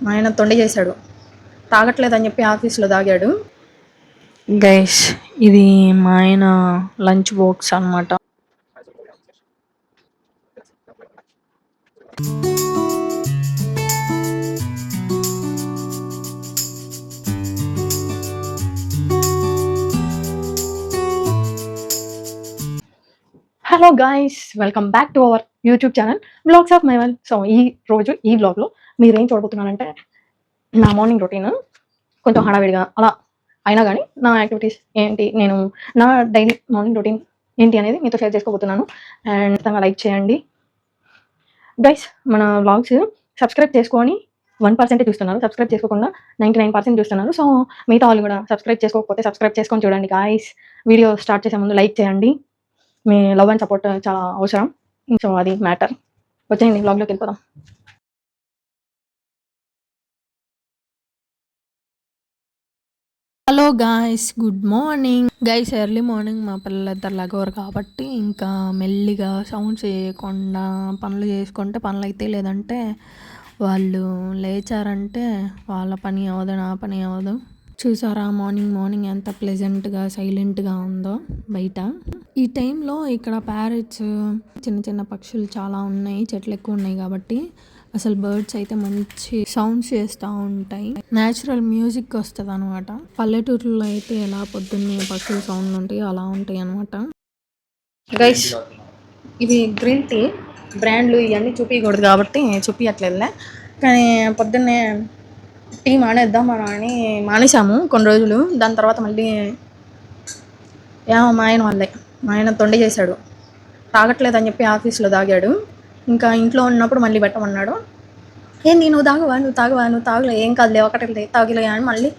మా ఆయన తొండి చేశాడు. తాగట్లేదని చెప్పి ఆఫీస్లో తాగాడు. గైస్ ఇది మా ఆయన లంచ్ బాక్స్ అన్నమాట. Hello guys, welcome back to our YouTube channel vlogs of మైవల్. సో ఈ రోజు ఈ వ్లాగ్లో మీరేం చూడబోతున్నారంటే నా మార్నింగ్ రొటీన్ కొంచెం హడావిడిగా అలా అయినా కానీ నా యాక్టివిటీస్ ఏంటి, నేను నా డైలీ మార్నింగ్ రొటీన్ ఏంటి అనేది మీతో షేర్ చేసుకోబోతున్నాను. అండ్ ఖచ్చితంగా లైక్ చేయండి గైస్. మన వ్లాగ్స్ సబ్స్క్రైబ్ చేసుకొని 1% చూస్తున్నారు, సబ్స్క్రైబ్ చేసుకోకుండా 99% చూస్తున్నారు. సో మిగతా వాళ్ళు కూడా సబ్స్క్రైబ్ చేసుకోకపోతే సబ్స్క్రైబ్ చేసుకొని చూడండి గాయ్స్. వీడియో స్టార్ట్ చేసే ముందు లైక్ చేయండి. మీ లవ్ అండ్ సపోర్ట్ చాలా అవసరం. సో అది మ్యాటర్. వచ్చేయండి వ్లాగ్లోకి వెళ్ళిపోదాం. Hello guys, good morning guys. Early morning మా పిల్లలు ఇద్దరు లెగవరు కాబట్టి ఇంకా మెల్లిగా సౌండ్స్ చేయకుండా పనులు చేసుకుంటే పనులు అయితే, లేదంటే వాళ్ళు లేచారంటే వాళ్ళ పని అవ్వదు, నా పని అవ్వదు. చూసారా మార్నింగ్ ఎంత ప్లెజెంట్గా సైలెంట్గా ఉందో బయట. ఈ టైంలో ఇక్కడ ప్యారెట్స్, చిన్న పక్షులు చాలా ఉన్నాయి, చెట్లు ఎక్కువ ఉన్నాయి కాబట్టి అసలు బర్డ్స్ అయితే మంచి సౌండ్స్ చేస్తూ ఉంటాయి. న్యాచురల్ మ్యూజిక్ వస్తుంది అనమాట. పల్లెటూరులో అయితే ఎలా పొద్దున్నే పక్షుల సౌండ్లు ఉంటాయి అలా ఉంటాయి అనమాట. గైస్ ఇది గ్రీన్ టీ బ్రాండ్లు ఇవన్నీ చూపించకూడదు కాబట్టి చూపించట్లేదులే. కానీ పొద్దున్నే టీ మానేద్దామని మానేసాము కొన్ని రోజులు. దాని తర్వాత మళ్ళీ మా ఆయన తొండి చేశాడు. తాగట్లేదని చెప్పి ఆఫీస్లో తాగాడు. ఇంకా ఇంట్లో ఉన్నప్పుడు మళ్ళీ పెట్టమన్నాడు. ఏంది నువ్వు తాగలే, ఏం కాదులే, ఒకటి తాగిలే అని మళ్ళీ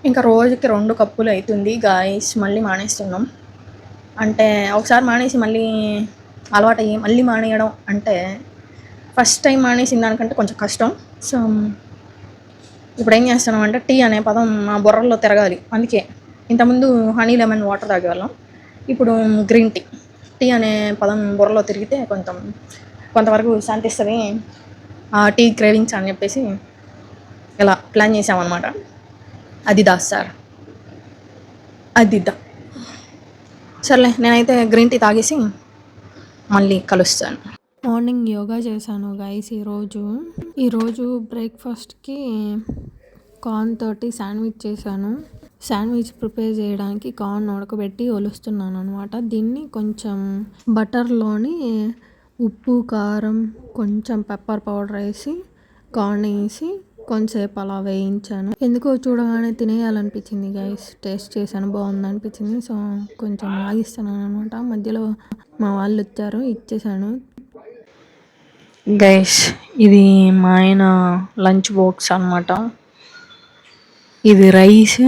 ఇంకా రోజుకి 2 కప్పులు అవుతుంది గాయస్. మళ్ళీ మానేస్తున్నాం. అంటే ఒకసారి మానేసి మళ్ళీ అలవాటు అయ్యి మళ్ళీ మానేయడం అంటే ఫస్ట్ టైం మానేసిన దానికంటే కొంచెం కష్టం. సో ఇప్పుడు ఏం చేస్తున్నాం అంటే టీ అనే పదం మా బుర్రల్లో తిరగాలి. అందుకే ఇంతకుముందు హనీ లెమన్ వాటర్ తాగేవాళ్ళం, ఇప్పుడు గ్రీన్ టీ అనే పదం బుర్రలో తిరిగితే కొంతవరకు శాంతిస్తుంది ఆ టీ క్రేవింగ్స్ అని చెప్పేసి ఇలా ప్లాన్ చేసామన్నమాట. అదిదా సార్, అదిద్దా. సర్లే, నేనైతే గ్రీన్ టీ తాగేసి మళ్ళీ కలుస్తాను. మార్నింగ్ యోగా చేశాను గైస్. ఈరోజు బ్రేక్ఫాస్ట్కి కార్న్ తోటి శాండ్విచ్ చేశాను. శాండ్విచ్ ప్రిపేర్ చేయడానికి కార్న్ ఉడకబెట్టి ఒలుస్తున్నాను అనమాట. దీన్ని కొంచెం బటర్లోని ఉప్పు, కారం, కొంచెం పెప్పర్ పౌడర్ వేసి కార్న్ వేసి కొంచెంసేపు అలా వేయించాను. ఎందుకో చూడగానే తినేయాలనిపించింది గైస్. టేస్ట్ చేశాను, బాగుంది అనిపించింది. సో కొంచెం ఆగిస్తున్నాను అనమాట. మధ్యలో మా వాళ్ళు వచ్చారు, ఇచ్చేసాను. గైస్ ఇది మా ఆయన లంచ్ బాక్స్ అన్నమాట. ఇది రైస్,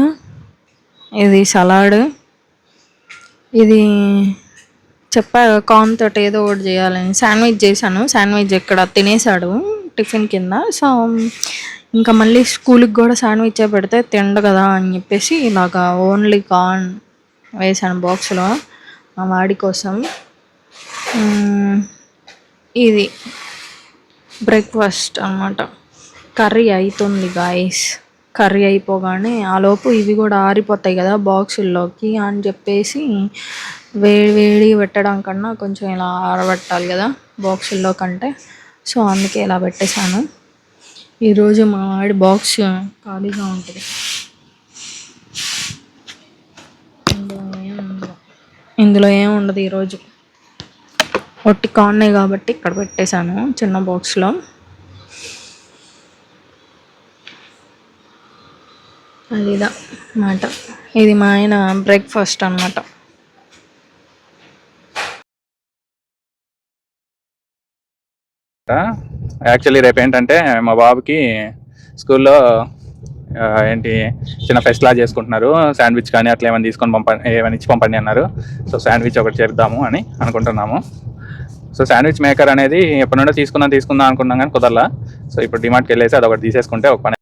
ఇది సలాడ్, ఇది చెప్పా కార్న్ తోటి ఏదో ఒకటి చేయాలని శాండ్విచ్ చేశాను. శాండ్విచ్ ఇక్కడ తినేసాడు టిఫిన్ కింద. సో ఇంకా మళ్ళీ స్కూల్కి కూడా శాండ్విచ్ పెడితే తిండు కదా అని చెప్పేసి ఇలాగా ఓన్లీ కార్న్ వేసాను బాక్స్లో మా వాడి కోసం. ఇది బ్రేక్ఫాస్ట్ అన్నమాట. కర్రీ అవుతుంది గాయస్. కర్రీ అయిపోగానే ఆలోపు ఇవి కూడా ఆరిపోతాయి కదా బాక్సుల్లోకి అని చెప్పేసి వేడి పెట్టడం కన్నా కొంచెం ఇలా ఆరబెట్టాలి కదా బాక్సుల్లో కంటే. సో అందుకే ఇలా పెట్టేశాను. ఈరోజు మా వాడి బాక్స్ ఖాళీగా ఉంటుంది. ఇందులో ఏం ఉండదు ఈరోజు. ఒట్టి కార్నే కాబట్టి ఇక్కడ పెట్టేశాను చిన్న బాక్స్లో. అదిదా మాట. ఇది మా ఆయన బ్రేక్ఫాస్ట్ అన్నమాట. యాక్చువల్లీ రేపు ఏంటంటే మా బాబుకి స్కూల్లో ఏంటి చిన్న ఫెస్ట్లా చేసుకుంటున్నారు. శాండ్విచ్ కానీ అట్లా ఏమైనా ఏమైనా ఇచ్చి పంపండి అన్నారు. సో శాండ్విచ్ ఒకటి చేద్దాము అని అనుకుంటున్నాము. సో శాండ్విచ్ మేకర్ అనేది ఎప్పటి నుండో తీసుకుందాం అనుకున్నాం కానీ కుదరలా. సో ఇప్పుడు డిమార్ట్కి వెళ్ళేసి అదొకటి తీసేసుకుంటే ఒక పని